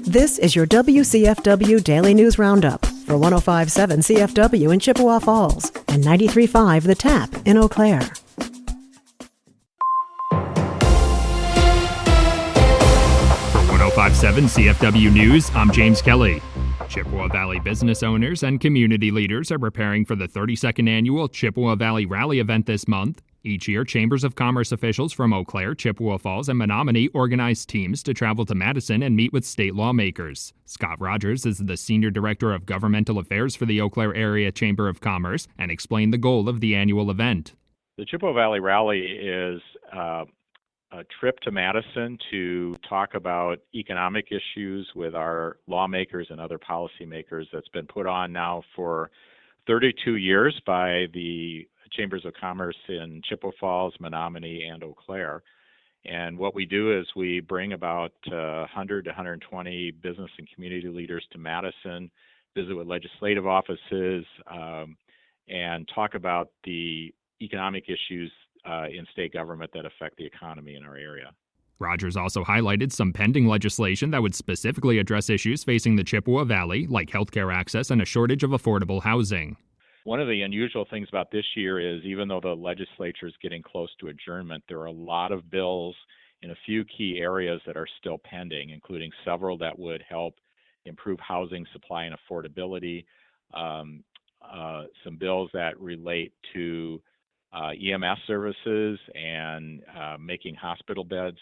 This is your WCFW Daily News Roundup for 105.7 CFW in Chippewa Falls and 93.5 The Tap in Eau Claire. For 105.7 CFW News, I'm James Kelly. Chippewa Valley business owners and community leaders are preparing for the 32nd annual Chippewa Valley Rally event this month. Each year, Chambers of Commerce officials from Eau Claire, Chippewa Falls, and Menominee organize teams to travel to Madison and meet with state lawmakers. Scott Rogers is the Senior Director of Governmental Affairs for the Eau Claire Area Chamber of Commerce and explained the goal of the annual event. The Chippewa Valley Rally is a trip to Madison to talk about economic issues with our lawmakers and other policymakers that's been put on now for 32 years by the Chambers of Commerce in Chippewa Falls, Menominee, and Eau Claire. And what we do is we bring about 100 to 120 business and community leaders to Madison, visit with legislative offices, and talk about the economic issues in state government that affect the economy in our area. Rogers also highlighted some pending legislation that would specifically address issues facing the Chippewa Valley, like healthcare access and a shortage of affordable housing. One of the unusual things about this year is even though the legislature is getting close to adjournment, there are a lot of bills in a few key areas that are still pending, including several that would help improve housing supply and affordability, some bills that relate to EMS services and making hospital beds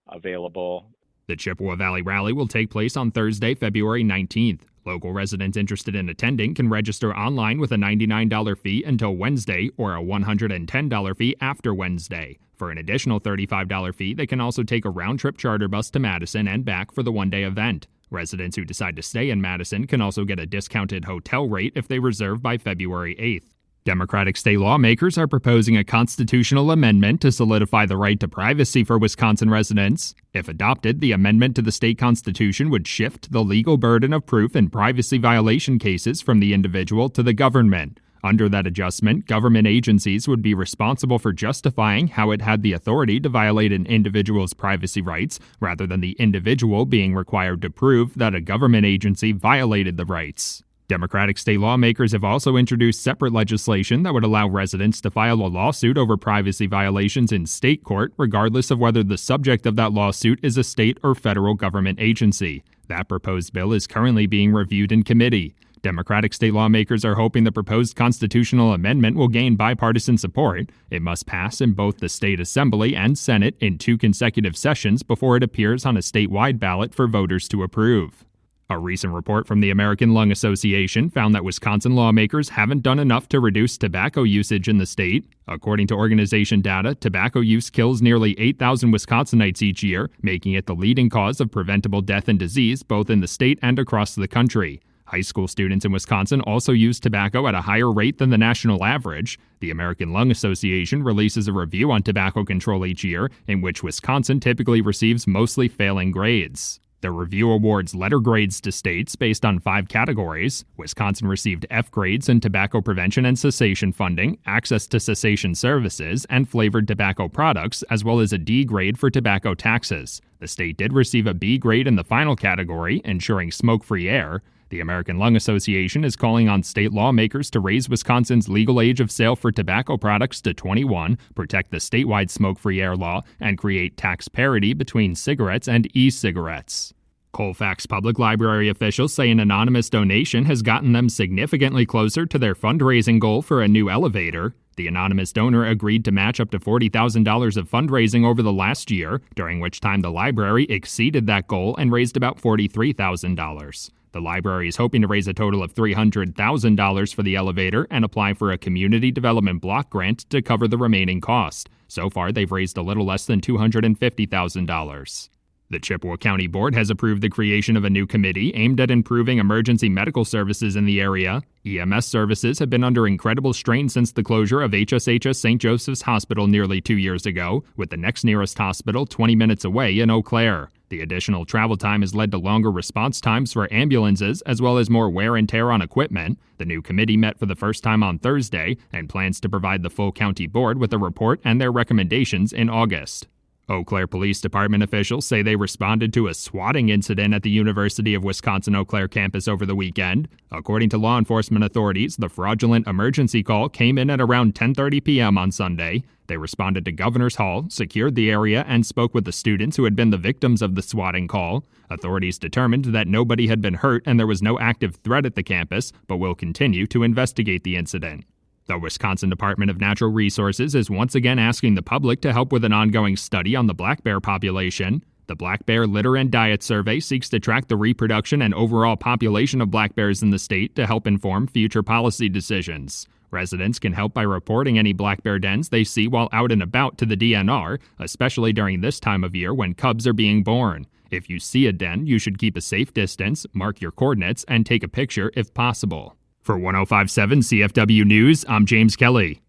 available. The Chippewa Valley Rally will take place on Thursday, February 19th. Local residents interested in attending can register online with a $99 fee until Wednesday or a $110 fee after Wednesday. For an additional $35 fee, they can also take a round-trip charter bus to Madison and back for the one-day event. Residents who decide to stay in Madison can also get a discounted hotel rate if they reserve by February 8th. Democratic state lawmakers are proposing a constitutional amendment to solidify the right to privacy for Wisconsin residents. If adopted, the amendment to the state constitution would shift the legal burden of proof in privacy violation cases from the individual to the government. Under that adjustment, government agencies would be responsible for justifying how it had the authority to violate an individual's privacy rights, rather than the individual being required to prove that a government agency violated the rights. Democratic state lawmakers have also introduced separate legislation that would allow residents to file a lawsuit over privacy violations in state court, regardless of whether the subject of that lawsuit is a state or federal government agency. That proposed bill is currently being reviewed in committee. Democratic state lawmakers are hoping the proposed constitutional amendment will gain bipartisan support. It must pass in both the state assembly and Senate in 2 consecutive sessions before it appears on a statewide ballot for voters to approve. A recent report from the American Lung Association found that Wisconsin lawmakers haven't done enough to reduce tobacco usage in the state. According to organization data, tobacco use kills nearly 8,000 Wisconsinites each year, making it the leading cause of preventable death and disease both in the state and across the country. High school students in Wisconsin also use tobacco at a higher rate than the national average. The American Lung Association releases a review on tobacco control each year, in which Wisconsin typically receives mostly failing grades. The review awards letter grades to states based on 5 categories. Wisconsin received F grades in tobacco prevention and cessation funding, access to cessation services, and flavored tobacco products, as well as a D grade for tobacco taxes. The state did receive a B grade in the final category, ensuring smoke-free air. The American Lung Association is calling on state lawmakers to raise Wisconsin's legal age of sale for tobacco products to 21, protect the statewide smoke-free air law, and create tax parity between cigarettes and e-cigarettes. Colfax Public Library officials say an anonymous donation has gotten them significantly closer to their fundraising goal for a new elevator. The anonymous donor agreed to match up to $40,000 of fundraising over the last year, during which time the library exceeded that goal and raised about $43,000. The library is hoping to raise a total of $300,000 for the elevator and apply for a community development block grant to cover the remaining cost. So far, they've raised a little less than $250,000. The Chippewa County Board has approved the creation of a new committee aimed at improving emergency medical services in the area. EMS services have been under incredible strain since the closure of HSHS St. Joseph's Hospital nearly 2 years ago, with the next nearest hospital 20 minutes away in Eau Claire. The additional travel time has led to longer response times for ambulances, as well as more wear and tear on equipment. The new committee met for the first time on Thursday and plans to provide the full county board with a report and their recommendations in August. Eau Claire Police Department officials say they responded to a swatting incident at the University of Wisconsin-Eau Claire campus over the weekend. According to law enforcement authorities, the fraudulent emergency call came in at around 10:30 p.m. on Sunday. They responded to Governor's Hall, secured the area, and spoke with the students who had been the victims of the swatting call. Authorities determined that nobody had been hurt and there was no active threat at the campus, but will continue to investigate the incident. The Wisconsin Department of Natural Resources is once again asking the public to help with an ongoing study on the black bear population. The Black Bear Litter and Diet Survey seeks to track the reproduction and overall population of black bears in the state to help inform future policy decisions. Residents can help by reporting any black bear dens they see while out and about to the DNR, especially during this time of year when cubs are being born. If you see a den, you should keep a safe distance, mark your coordinates, and take a picture if possible. For 105.7 CFW News, I'm James Kelly.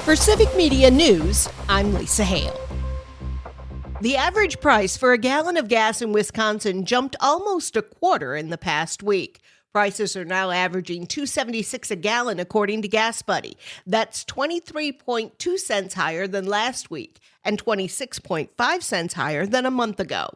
For Civic Media News, I'm Lisa Hale. The average price for a gallon of gas in Wisconsin jumped almost a quarter in the past week. Prices are now averaging $2.76 a gallon, according to Gas Buddy. That's 23.2 cents higher than last week and 26.5 cents higher than a month ago.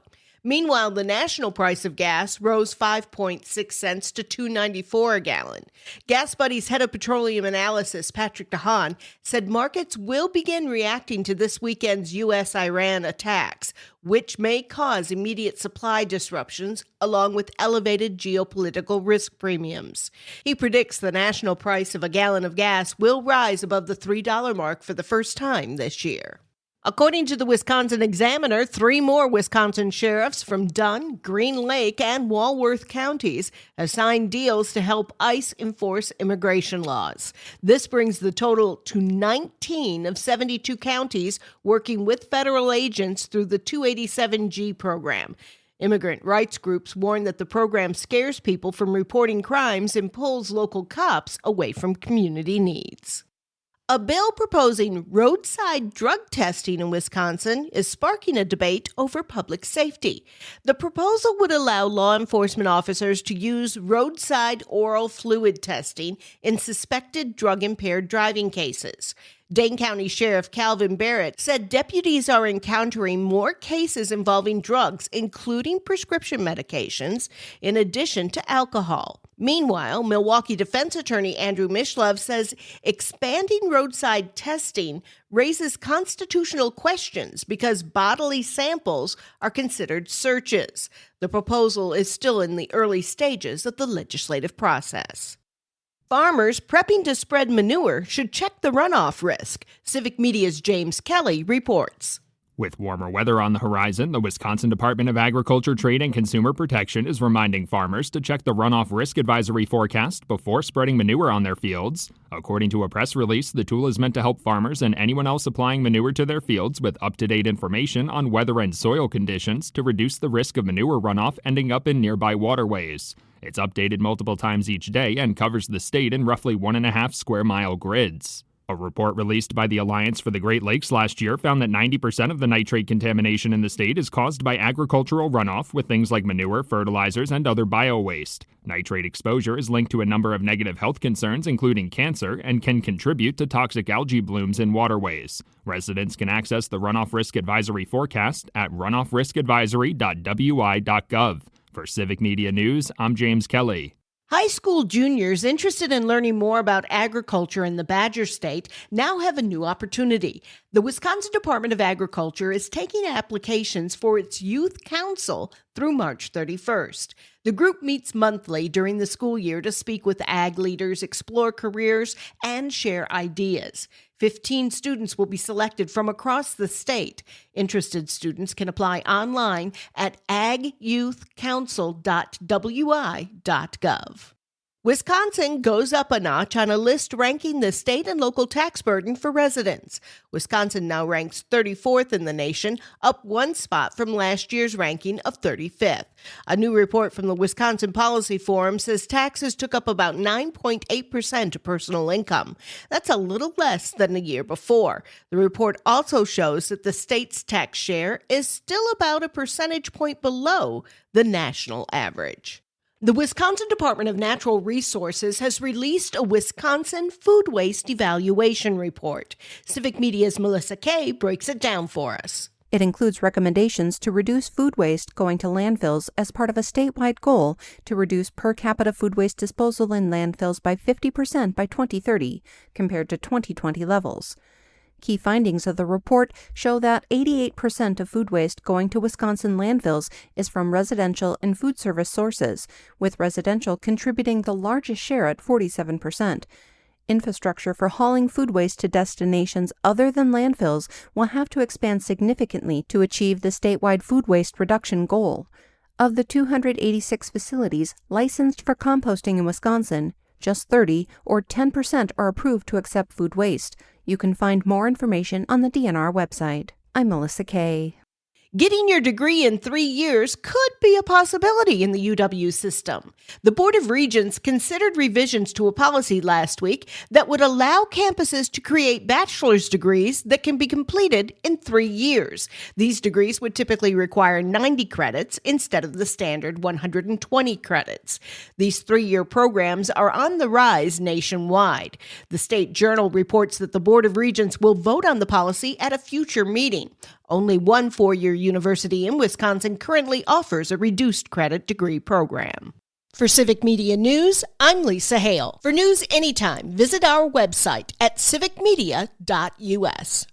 Meanwhile, the national price of gas rose 5.6 cents to $2.94 a gallon. Gas Buddy's head of petroleum analysis, Patrick DeHaan, said markets will begin reacting to this weekend's U.S.-Iran attacks, which may cause immediate supply disruptions along with elevated geopolitical risk premiums. He predicts the national price of a gallon of gas will rise above the $3 mark for the first time this year. According to the Wisconsin Examiner, 3 more Wisconsin sheriffs from Dunn, Green Lake, and Walworth counties have signed deals to help ICE enforce immigration laws. This brings the total to 19 of 72 counties working with federal agents through the 287G program. Immigrant rights groups warn that the program scares people from reporting crimes and pulls local cops away from community needs. A bill proposing roadside drug testing in Wisconsin is sparking a debate over public safety. The proposal would allow law enforcement officers to use roadside oral fluid testing in suspected drug-impaired driving cases. Dane County Sheriff Calvin Barrett said deputies are encountering more cases involving drugs, including prescription medications, in addition to alcohol. Meanwhile, Milwaukee defense attorney Andrew Mishlove says expanding roadside testing raises constitutional questions because bodily samples are considered searches. The proposal is still in the early stages of the legislative process. Farmers prepping to spread manure should check the runoff risk. Civic Media's James Kelly reports. With warmer weather on the horizon, the Wisconsin Department of Agriculture, Trade, and Consumer Protection is reminding farmers to check the runoff risk advisory forecast before spreading manure on their fields. According to a press release, the tool is meant to help farmers and anyone else applying manure to their fields with up-to-date information on weather and soil conditions to reduce the risk of manure runoff ending up in nearby waterways. It's updated multiple times each day and covers the state in roughly 1.5 square mile grids. A report released by the Alliance for the Great Lakes last year found that 90% of the nitrate contamination in the state is caused by agricultural runoff with things like manure, fertilizers, and other bio-waste. Nitrate exposure is linked to a number of negative health concerns, including cancer, and can contribute to toxic algae blooms in waterways. Residents can access the Runoff Risk Advisory forecast at runoffriskadvisory.wi.gov. For Civic Media News, I'm James Kelly. High school juniors interested in learning more about agriculture in the Badger State now have a new opportunity. The Wisconsin Department of Agriculture is taking applications for its Youth Council through March 31st. The group meets monthly during the school year to speak with ag leaders, explore careers, and share ideas. 15 students will be selected from across the state. Interested students can apply online at agyouthcouncil.wi.gov. Wisconsin goes up a notch on a list ranking the state and local tax burden for residents. Wisconsin now ranks 34th in the nation, up 1 spot from last year's ranking of 35th. A new report from the Wisconsin Policy Forum says taxes took up about 9.8% of personal income. That's a little less than the year before. The report also shows that the state's tax share is still about a percentage point below the national average. The Wisconsin Department of Natural Resources has released a Wisconsin food waste evaluation report. Civic Media's Melissa Kay breaks it down for us. It includes recommendations to reduce food waste going to landfills as part of a statewide goal to reduce per capita food waste disposal in landfills by 50% by 2030, compared to 2020 levels. Key findings of the report show that 88% of food waste going to Wisconsin landfills is from residential and food service sources, with residential contributing the largest share at 47%. Infrastructure for hauling food waste to destinations other than landfills will have to expand significantly to achieve the statewide food waste reduction goal. Of the 286 facilities licensed for composting in Wisconsin, just 30, or 10%, are approved to accept food waste. You can find more information on the DNR website. I'm Melissa Kay. Getting your degree in 3 years could be a possibility in the UW system. The Board of Regents considered revisions to a policy last week that would allow campuses to create bachelor's degrees that can be completed in 3 years. These degrees would typically require 90 credits instead of the standard 120 credits. These 3-year programs are on the rise nationwide. The State Journal reports that the Board of Regents will vote on the policy at a future meeting. Only one 4-year university in Wisconsin currently offers a reduced credit degree program. For Civic Media News, I'm Lisa Hale. For news anytime, visit our website at civicmedia.us.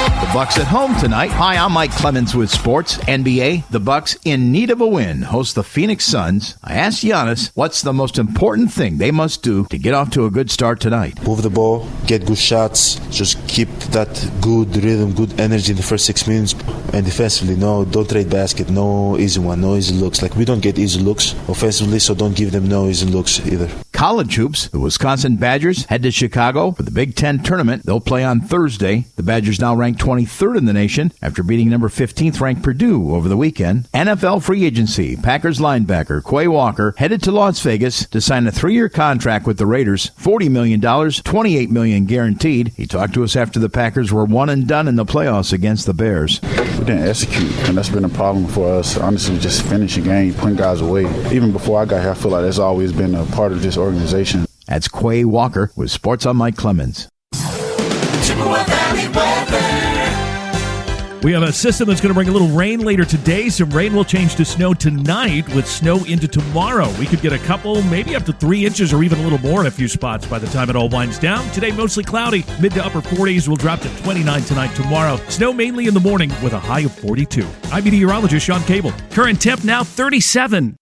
The Bucks at home tonight. Hi, I'm Mike Clemens with sports. NBA, the Bucks in need of a win host the Phoenix Suns. I asked Giannis what's the most important thing they must do to get off to a good start tonight. Move the ball, get good shots, just keep that good rhythm, good energy in the first 6 minutes. And defensively, don't trade basket, no easy one, no easy looks. Like, we don't get easy looks offensively, so don't give them no easy looks either. College hoops, the Wisconsin Badgers head to Chicago for the Big Ten tournament. They'll play on Thursday. The Badgers now ranked 23rd in the nation after beating number 15th ranked Purdue over the weekend. NFL free agency. Packers linebacker Quay Walker headed to Las Vegas to sign a 3-year contract with the Raiders, $40 million, $28 million guaranteed. He talked to us after the Packers were one and done in the playoffs against the Bears. We didn't execute, and that's been a problem for us. Honestly, just finishing game, putting guys away. Even before I got here, I feel like that's always been a part of this organization. That's Quay Walker with Sports on Mike Clemens. We have a system that's going to bring a little rain later today. Some rain will change to snow tonight with snow into tomorrow. We could get a couple, maybe up to 3 inches or even a little more in a few spots by the time it all winds down. Today, mostly cloudy. Mid to upper 40s will drop to 29 tonight, tomorrow. Snow mainly in the morning with a high of 42. I'm meteorologist Sean Cable. Current temp now 37.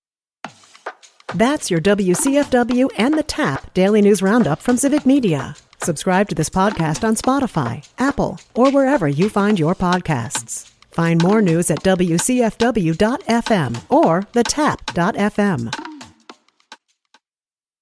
That's your WCFW and the TAP Daily News Roundup from Civic Media. Subscribe to this podcast on Spotify, Apple, or wherever you find your podcasts. Find more news at WCFW.FM or thetap.fm.